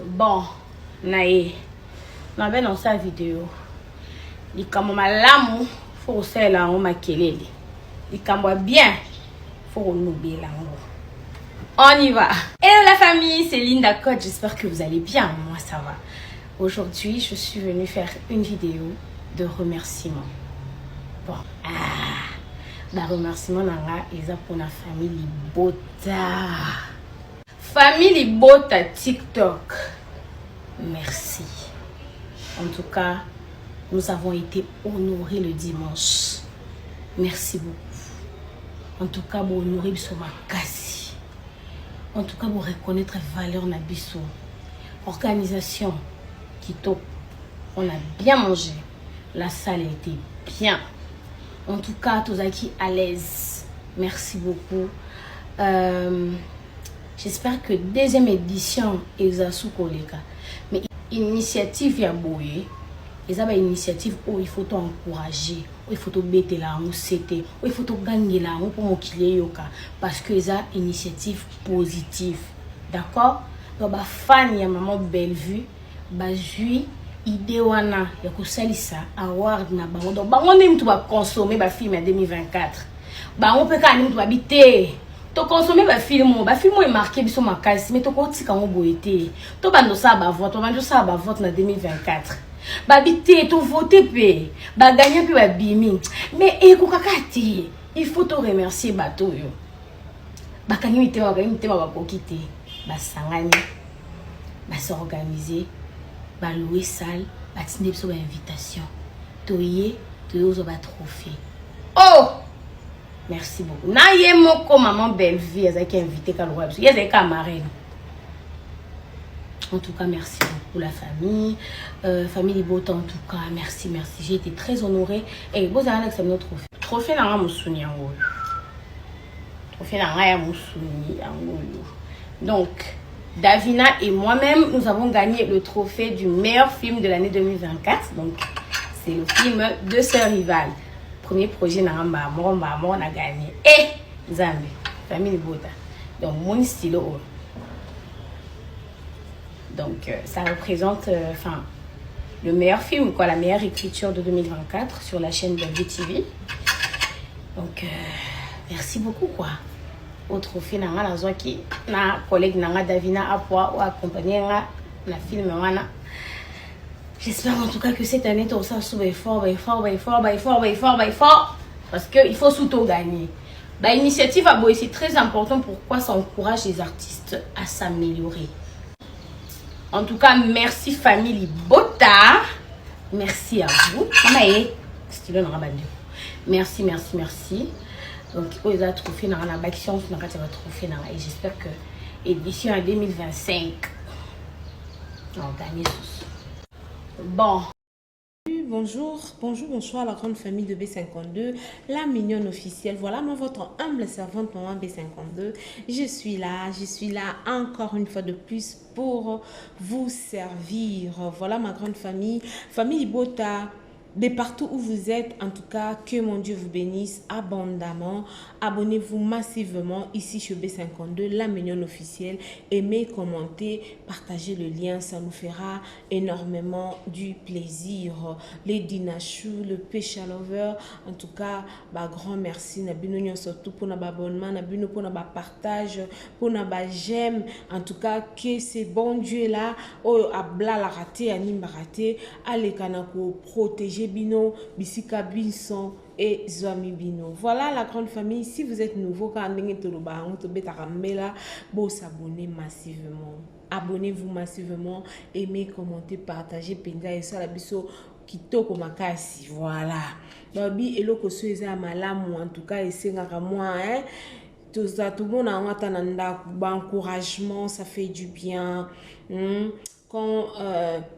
Bon, nae, na ben dans sa vidéo. Likambo malamu, faut faire la on makelele. Likambo bien, faut l'oublier la on y va. Hello la famille, c'est Linda Code, j'espère que vous allez bien, moi ça va. Aujourd'hui, je suis venue faire une vidéo de remerciements. Bon, la remerciement nanga eza pour la famille Libota. Famille Libota TikTok. Merci. En tout cas, nous avons été honorés le dimanche. Merci beaucoup. En tout cas, vous honorez ma kasi. En tout cas, vous reconnaître la valeur na biso. Organisation qui top. On a bien mangé. La salle était bien. En tout cas, tous qui à l'aise. Merci beaucoup. J'espère que deuxième édition est sous collègue. Mais initiative ya boye. Et ça, une initiative où il faut t'encourager, où il faut te bêter là, où c'était, où il faut te gagner là, où pour m'occuper yoka. Parce que c'est une initiative positive. D'accord? Donc, bah, fan ya maman Bellevue, bah, jui, idée wana, ya kusalisa, award na bango. Donc, bah, on aime tout va consommer, bah, film en 2024. Bah, on peut quand même tout habiter. To consommer ba film est marqué biso ma case, mais to ko tika ngo boité. To bando ça ba vote, to bando ça ba vote na 2024. Ba bité to voter pe, ba gagner pe ba bimi. Mais ekokakati, il faut te remercier bato yo. Ba kanyi mité ba kokité, ba sangani, ba s'organiser, ba louer salle, ba tinde biso ba invitation. Toyé, to yo zo ba trophée. Oh! Merci beaucoup. Na yemoko maman Bellevue, elle a invité Kalwa. Il y a des camarades. En tout cas, merci beaucoup la famille. Famille Libota, en tout cas, merci. J'ai été très honorée. Et vous avez accepté notre trophée. Trophée n'a pas moussouni en gros. Trophée n'a pas moussouni en gros. Donc, Davina et moi-même, nous avons gagné le trophée du meilleur film de l'année 2024. Donc, c'est le film De Sœurs Rivales. Premier projet na on a gagné. Et Zambi, famille Libota. Donc mon stylo. Donc ça représente le meilleur film, quoi, la meilleure écriture de 2024 sur la chaîne Bellevue TV. Donc merci beaucoup quoi. Au trophée nanga la zoki na collègue nanga Davina Apwa ou accompagné la film wana. J'espère en tout cas que cette année, tout ça sous fort. Parce qu'il faut surtout gagner. L'initiative à Boy, c'est très important. Pourquoi ça encourage les artistes à s'améliorer. En tout cas, merci famille Libota. Merci à vous. Merci. Donc, ils ont trophée dans la action, et j'espère que édition en 2025, on va gagner tous. Bon. Bonjour à la grande famille de B52, la mignonne officielle. Voilà moi votre humble servante maman B52. Je suis là encore une fois de plus pour vous servir. Voilà ma grande famille Libota. De partout où vous êtes, en tout cas, que mon Dieu vous bénisse abondamment. Abonnez-vous massivement ici chez B52, la mignonne officielle. Aimez, commentez, partagez le lien, ça nous fera énormément du plaisir. Les Dinachou, le Pécha Lover, en tout cas, grand merci. Nabino surtout pour notre abonnement, nabino pour notre partage, pour notre j'aime. En tout cas, que c'est bon Dieu là, oh abla la raté, anime raté, allez kanako protéger bino, bisika binson et Zoami Bino. Voilà la grande famille. Si vous êtes nouveau, quand vous s'abonnez massivement. Abonnez-vous massivement, aimez, commentez, partagez, pinga et ça la biso kitoko makasi. Voilà. Babi eloko so eza malamu en tout cas et c'est moi hein. Tout le monde a un encouragement, ça fait du bien. Quand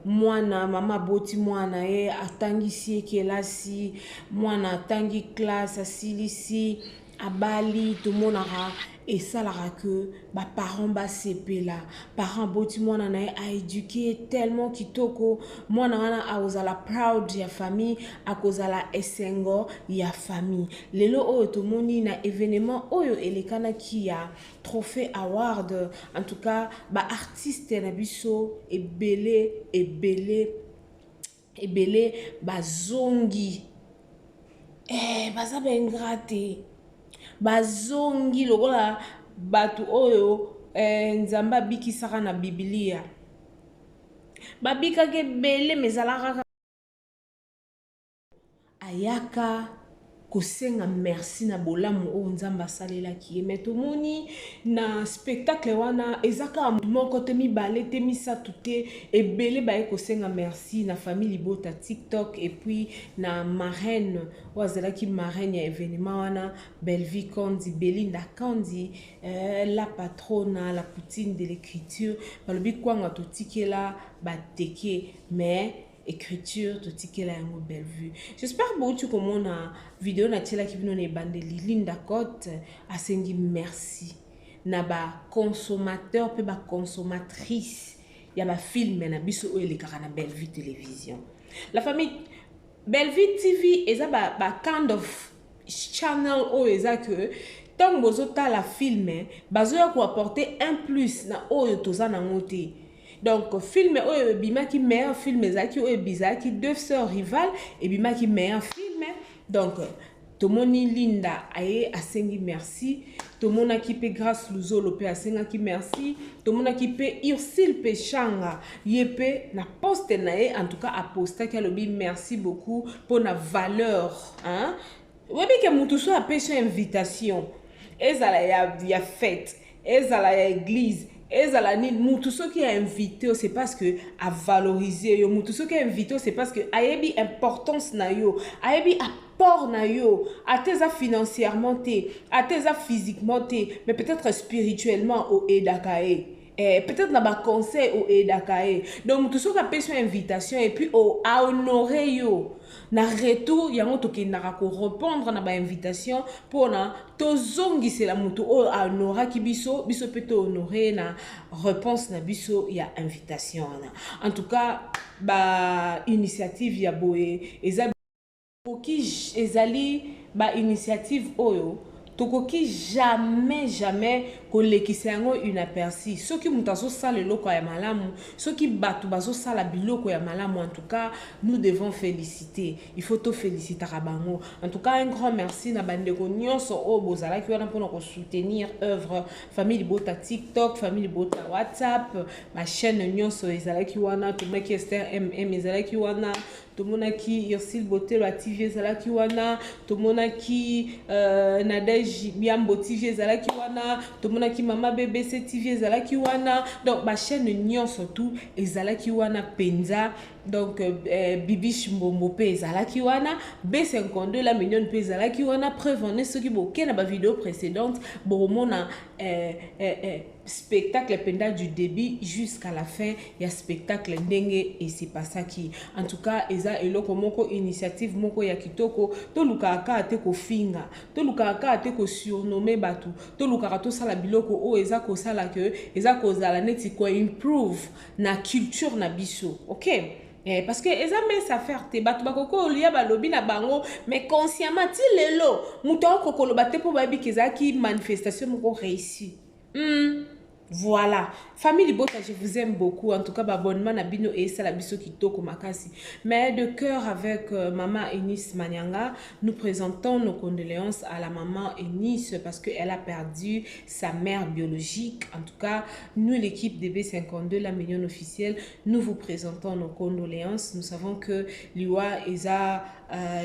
moi na maman boti moi na atangi si qui est là si moi na tangi classe asili si abali tomonaka esalaka que baparent basepela parent boti mwana na ye aéduke tellement kitoko mwana wana akozala proud ya famille akozala esengo ya famille lelo oyo tomoni na événement oyo elekanaki ya trophée award en tout cas baartiste na biso ebele bazongi baza bengrate bazongi lokola batu oyo nzambe abikisaka na Biblia babikaka ebele mezalaka ayaka kosenga merci na bolamu oyo nzambe asalelaki ye mais tomoni na spectacle wana ezaka moko te mibale te misato te ebele baye kosenga merci na famille Libota TikTok et puis na marraine oyo azalaki marraine ya événement wana Belvie Kandi Belinda Kandi la patrona la poutine de l'écriture balobi kwanga totikela bateke mais écriture totikela yango belle vue. J'espère beaucoup tu comme na vidéo na tela ki bino na bandeli Linda Cote asengi merci na ba consommateur pe ba consommatrice ya ba film na biso o elekaka na Belle Vue télévision. La famille Belle Vue TV eza ba kind of channel o eza que tant bozo ta la film bazo ya ko apporter un plus na oyo toza na ngote. Donc, film oyo bimaki meilleur film ezaki oyo bizaki deux sœurs rivales et bimaki meilleur film. Donc, tomoni Linda aye asengi merci. Tomona ki pe Grâce Luzolo pe asenga ki merci. Tomona ki pe Ursule Pechanga yepe na poste na ye en tout cas a posta ki alobi merci beaucoup pour na valeur, hein. Webi ke mutu so a pêché invitation. Ezala ya fête, ezala ya église. Ezala ni mutu so qui a invité c'est parce que a valoriser yo mutu so qui a invité c'est parce que ayebi importance na yo ayebi apport na yo ateza financièrement te ateza physiquement te mais peut-être spirituellement au edakae peut-être na ba conseil au edakae donc mutu so qui a payé son invitation et puis au a honorer yo na retour yango tokendaka ko répondre na ba invitation pona tozongisela mutu o honora ki biso pe to honorer na réponse na biso ya invitation wana en tout cas ba initiative ya boye ezali ba initiative oyo tokoki jamais kolekisa yango inaperçu soki mutu azosala eloko ya malamu soki batu bazosala biloko ya malamu en tout cas nous devons féliciter il faut to féliciter bango en tout cas un grand merci na bandeko nyonso o bozalaki wana mpona ko soutenir œuvre famille Libota TikTok famille Libota WhatsApp ma chaîne nyonso ezalaki wana tomaki Esther MM ezalaki wana tomonaki Ursule Botelo TV ezalaki wana tomonaki Nadège Biambo TV ezalaki wana tomonaki Mama BBC TV ezalaki wana donc ma chaîne nyonso tout ezalaki wana penza donc Bibi Chimbombo pe ezalaki wana B52 la million pe ezalaki wana preuve en est ce qui boké na ba vidéo précédente boromona spectacle pendant du début jusqu'à la fin il y a spectacle ndenge et c'est pas ça qui en tout cas eza eloko moko initiative moko ya kitoko to lukaka ate ko finga to lukaka ate ko surnommer batu to lukaka to sala biloko o eza ko sala que eza ko zala neti ko improve na culture na biso OK. Parce que eza mes affaires te batu bakoko olia balobi na bango mais consciemment ti lelo muto kokolo bate po babi kezaki manifestation moko réussi. Voilà, famille Libota, je vous aime beaucoup. En tout cas, abonnement na bino et ça la biso kitoko makasi. Mais de cœur avec maman Eunice Manyanga, nous présentons nos condoléances à la maman Eunice parce qu'elle a perdu sa mère biologique. En tout cas, nous l'équipe de B52, la million officielle, nous vous présentons nos condoléances. Nous savons que Liwa Eza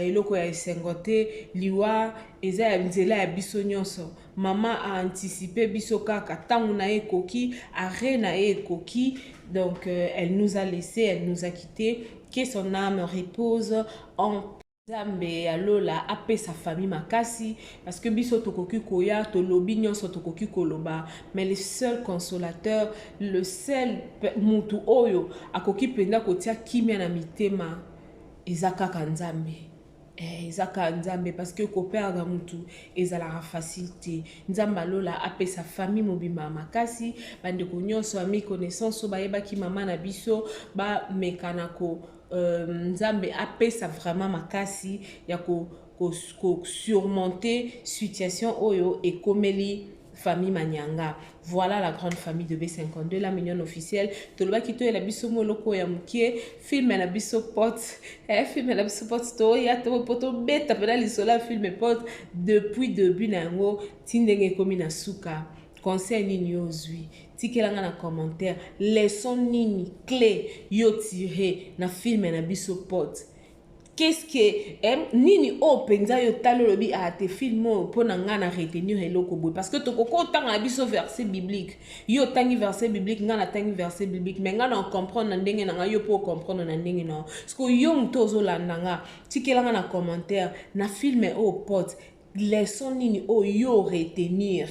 eloko ya esengote liwa eza ya nzela ya biso nyonso. Maman a anticipé biso kaka tangu na ye koki arrêt na ye koki donc elle nous a laissé, elle nous a quitté. Que son âme repose en Zambe alola apé sa famille makasi parce que biso tokoki koya to lobi nyonso tokoki koloba mais le seul consolateur le seul mutu oyo akoki penda kotia kimia na mitema ezaka Nzambe. ezaka nzambe parce que koperdre mutu ezalaka facilité nzambe alola ape sa famille mobima makasi bandeko nyonso ami connaissance so bayebaki mama na biso ba mekana ko nzambe ape sa vraiment makasi ya ko surmonter situation oyo ekomeli famille Manyanga. Voilà la grande famille de B52, la mignonne officielle. Toloba kito la biso moloko ya mukie, film la biso pot, film la biso pot to ya to poto beta pena lisola film pot depuis début nango tindenge komi na suka. Conseil nini ozui, tikelanga na commentaire, leçon nini clé yo tiré na film na biso pot. Qu'est-ce que nini o penza yo talo lobi a te filmo po na nga na retenir eloko boy parce que to koko tanga biso verset biblique yo tangi verset biblique nga na tangi verset biblique mais nga na comprendre na ndenge na nga yo po comprendre na ndenge na parce que yo mtozo landa nga tikelanga na commentaire na film o pot leçon nini o yo retenir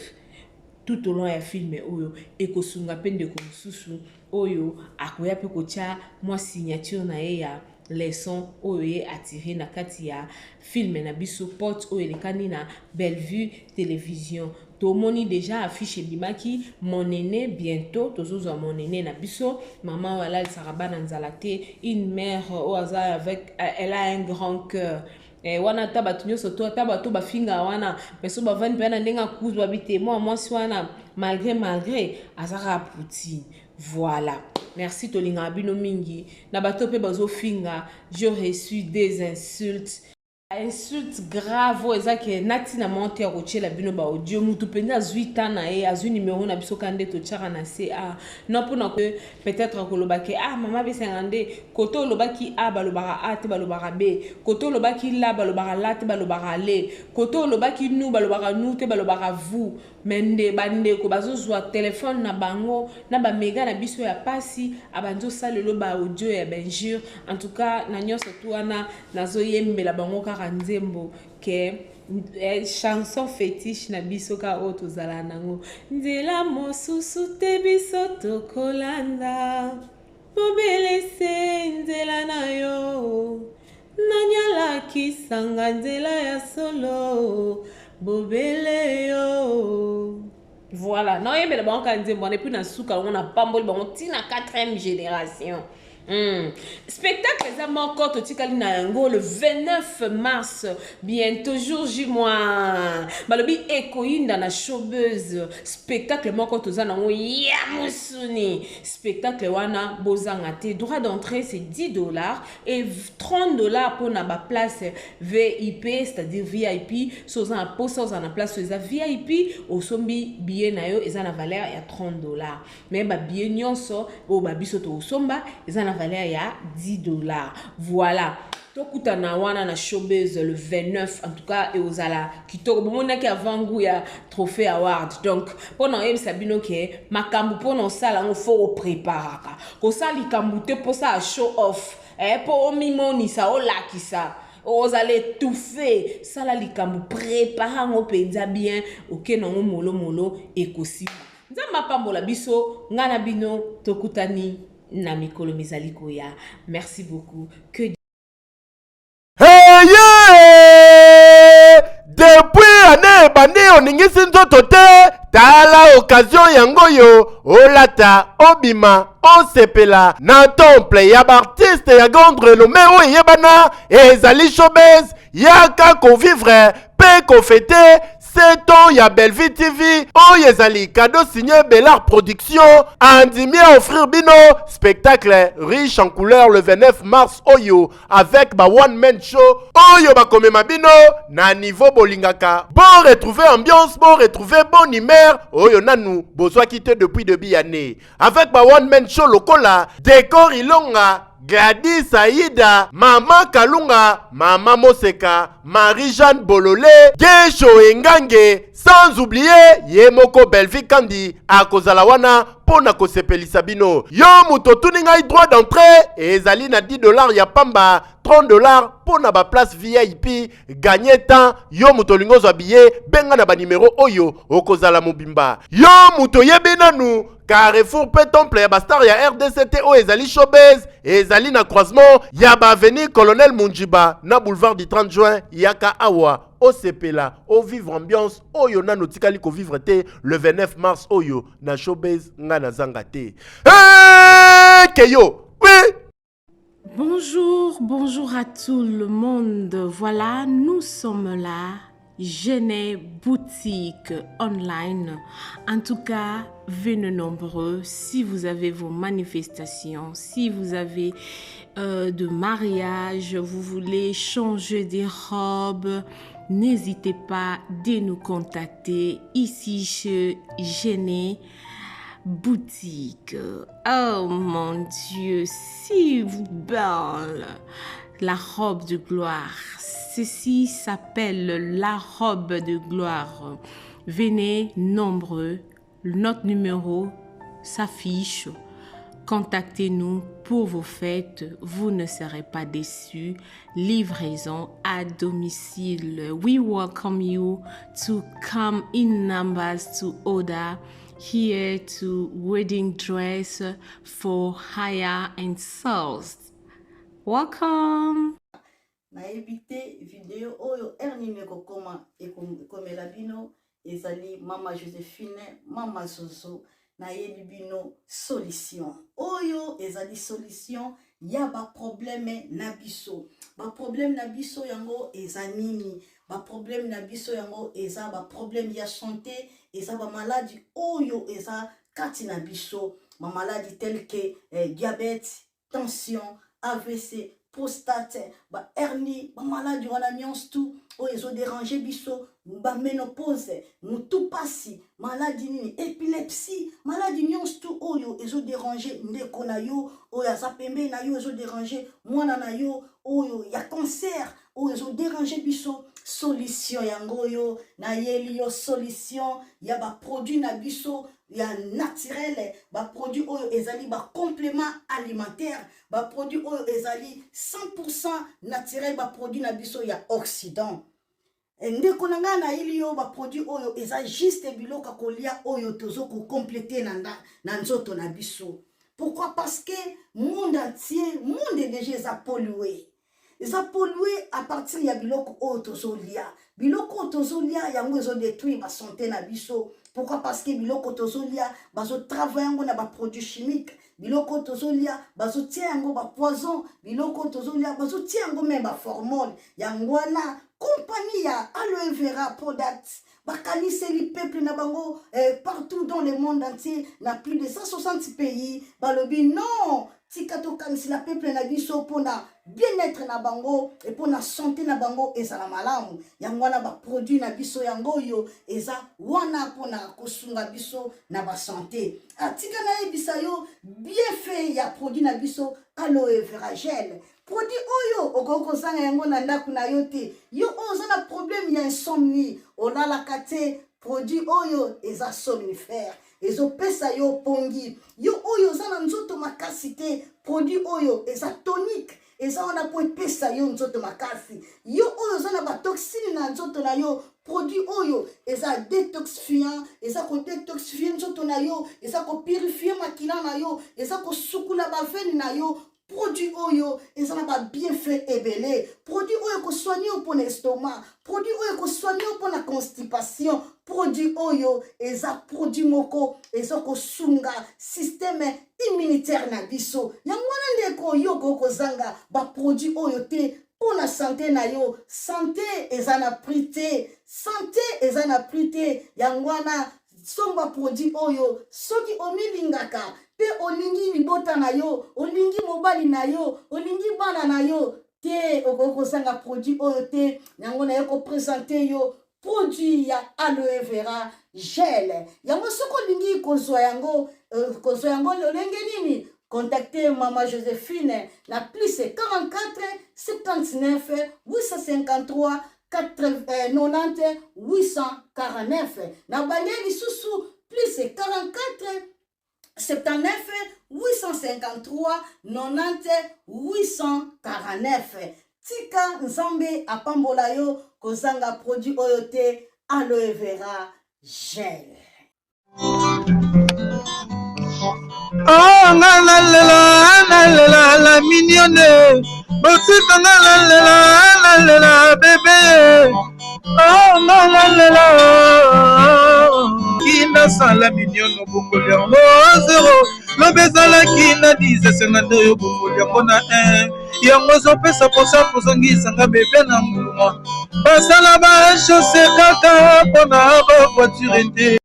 tout au long ya film oyo ekosunga pende ko mususu oyo akoya pe kocha moi signature na ya leçon oye attiré na kati ya film na biso pot oye lekani na Bellevue télévision tomoni déjà affiche bimaki mon aîné bientôt tozozo mon aîné na biso maman wala el sarabana nzalate une mère au hasard avec elle a un grand cœur wana tabatu nyoso to tabatu bafinga wana peso bavani pena ndenga kuzwa bite moi wana malgré azara Poutine. Voilà. Merci Tolinga Bino Mingi. Nabato pe bazo finga. J'ai reçu des insultes. Insultes graves. Ezake nati na monte ya roche la bino ba audio. Mutu penda zuita na azu numéro na biso kande to tchara na CA. Non pour que peut-être que lobake mama be sengande koto lobaki balobara a te balobara b. Koto lobaki la balobara la te balobara le. Koto lobaki nous balobara nous te balobara vous. Mende bande ko bazo zwa téléphone na bango na ba mega na biso ya pasi abanzo salelo ba audio ya benjure en tout cas na nyoso tuana nazo yembela bango kaka nzembo ke chanson fétiche na biso ka oto zala nango nzela mosusu te biso tokolanda bobelese nzela na yo nanyala kisanga nzela ya solo bobele yo. Voilà, non yembe la banque nzembo et puis na suka on a pamboli bango tina 4e génération. Spectacle les amants encore totikali na yango le 29 mars bientôt jour J mois balobi ekoinda na showbiz spectacle moko tozana ngo ya musuni spectacle wana bozanga te droit d'entrée c'est $10 et $30 pour na ba place VIP c'est-à-dire VIP soza posa oza na place soza VIP osombi billet na yo eza na valeur ya $30 mais ba billet nyonso o ba biso to osomba eza na valeur ya $10. Voilà. Tokuta na wana na showbiz le 29 en tout cas et ozala kitoko bomona ki avangu ya trophée award donc pona yeb sabino ke makambu pona sala ngo fo préparaka ko sali kambu pour ça show off po mimoni sa o lakisa ozale tout fait sala likambu préparer ngo penza bien ok na molo molo ekosi nzamba pambola biso ngana bino tokutani na mikolo mizali koya. Merci beaucoup. Que hey yeah! Depuis année bande oningisi nzoto te tala occasion yango yo olata obima osepela na temple ya artiste ya grande renommée o yebana ezali showbiz yaka ko vivre pe ko fêter 7 ans ya Bellevue TV o yezali cadeau signé Bellard Production andimi à offrir bino spectacle riche en couleurs le 29 mars oyo avec ba one man show oyo ba komema bino na niveau bolingaka bon retrouver ambiance bon retrouver bon humeur oyo nanu bozwa quitté depuis début année avec ba one man show lokola décor ilonga Gladys Aïda, Maman Kalunga, Maman Moseka, Marie-Jeanne Bololé, Gesho Engange, sans oublier Yemoko Bellevue Kandi, Akozalawana, Pona Kosepelisa bino. Yo muto tuninga droit d'entrée, et ezali na $10 ya pamba, $30 pona ba place VIP, gagner temps, yo muto lingo zwa billet, benga na ba numéro oyo, okozala mobimba. Yo muto yebe nanu, Carrefour pe temple ya bastar ya RDCT o ezali showbiz ezali na croisement ya ba avenue Colonel Munjiba na boulevard du 30 juin yaka awa o sepela o vivre ambiance oyo nano tikali ko vivre te le 29 mars oyo na showbiz nga na zanga te. Keyo oui. Bonjour, bonjour à tout le monde. Voilà, nous sommes là. Genève boutique online. En tout cas, venez nombreux. Si vous avez vos manifestations, si vous avez de mariage, vous voulez changer des robes, n'hésitez pas de nous contacter ici chez Genève boutique. Oh mon Dieu, si vous belle la robe de gloire. Ceci s'appelle la robe de gloire. Venez nombreux, notre numéro s'affiche. Contactez-nous pour vos fêtes, vous ne serez pas déçus. Livraison à domicile. We welcome you to come in numbers to order here to wedding dress for hire and sales. Welcome. nayebi te video oyo ernini ekokoma ekomela bino ezali mama Joséphine mama Zozo nayebi bino solution oyo ezali solution ya baproblème na biso baproblème na biso yango eza nini baproblème na biso yango eza baproblème ya santé eza bamaladi oyo eza kati na biso bamaladi tel que diabète tension AVC prostate, ba hernie, ba maladie wana nyonso tout oyo ezo déranger biso, ba ménopause, mutu pasi, maladie nini, épilepsie, maladie nyonso tout oyo ezo déranger ndeko na yo, oyo aza pembe na yo ezo déranger mwana na yo, oyo ya cancer, oyo ezo déranger biso, solution yango yo, na yeli yo solution, ya ba produit na biso, ya naturel, ba produit oyo ezali ba complément alimentaire, ba produit oyo ezali 100% naturel, ba produit na biso ya Occident. Ndeko nanga na ili yo ba produit oyo eza juste biloka kolia oyo tozo ko compléter na nzoto na biso. Pourquoi? Parce que monde entier, monde est déjà pollué. Eza pollué à partir ya biloko oyo tozo lia. Biloko tozo lia yango ezo détruire ba santé na biso. Pourquoi? Parce que biloko tozolia bazo travailler ngo na ba produits chimiques, biloko tozolia bazo tia ngo ba poison, biloko tozolia bazo tia ngo même ba formol. Yangwana compagnie ya aloe vera products bakanise li peuple na bango partout dans le monde entier, na plus de 160 pays, balobi non tikato kanisi la peuple na biso pona bien-être na bango et pour la santé na bango ezala malamu yangwana ba produit na biso yango yo eza wana pona kosunga biso na ba santé atika na ebisa yo bien fait ya produit na biso aloe vera gel produit oyo okoko zanga yango na ndaku na yo te yo oza na problème ya insomnie olala kate produit oyo eza somnifère ezo pesa yo pongi yo oyo za na nzoto makasi te produit oyo eza tonique eza wana po pesa yo nzoto makasi yo oyo za na ba toxine na nzoto na yo produit oyo eza détoxifiant eza ko détoxifier nzoto na yo eza ko purifier makila na yo eza ko sukula ba veine na yo produit oyo eza na ba bienfait ebele produit oyo ko soigner pour l'estomac produit oyo ko soigner pour la constipation produit oyo eza produit moko eza ko sunga système immunitaire na biso yangwana ndeko yo ko zanga ba produit oyo te pour la santé na yo santé eza na prix te santé eza na prix te yangwana somba produit oyo soki omilingaka pe olingi libota na yo olingi mobali na yo olingi bana na yo te okoko sanga produit oyo te yango na yo ko présenter yo produit ya aloe vera gel yango soko olingi kozwa yango lolenge nini contactez Maman Joséphine la plus 44 79 853 90 849 na balieli susu plus 44 79 853 90 849 tika nzambe apambola yo kozanga produit oyo te aloe vera gel. nalela la mignonne botikanga nalela bébé oh nalela kina sala mignonne bongoli yango 0 lobezalaki na 10 oyo bongoli yango na 1 yango ozopesa posa kozongisanga bebe na mbuma basala bashose kaka mpona bavoiture te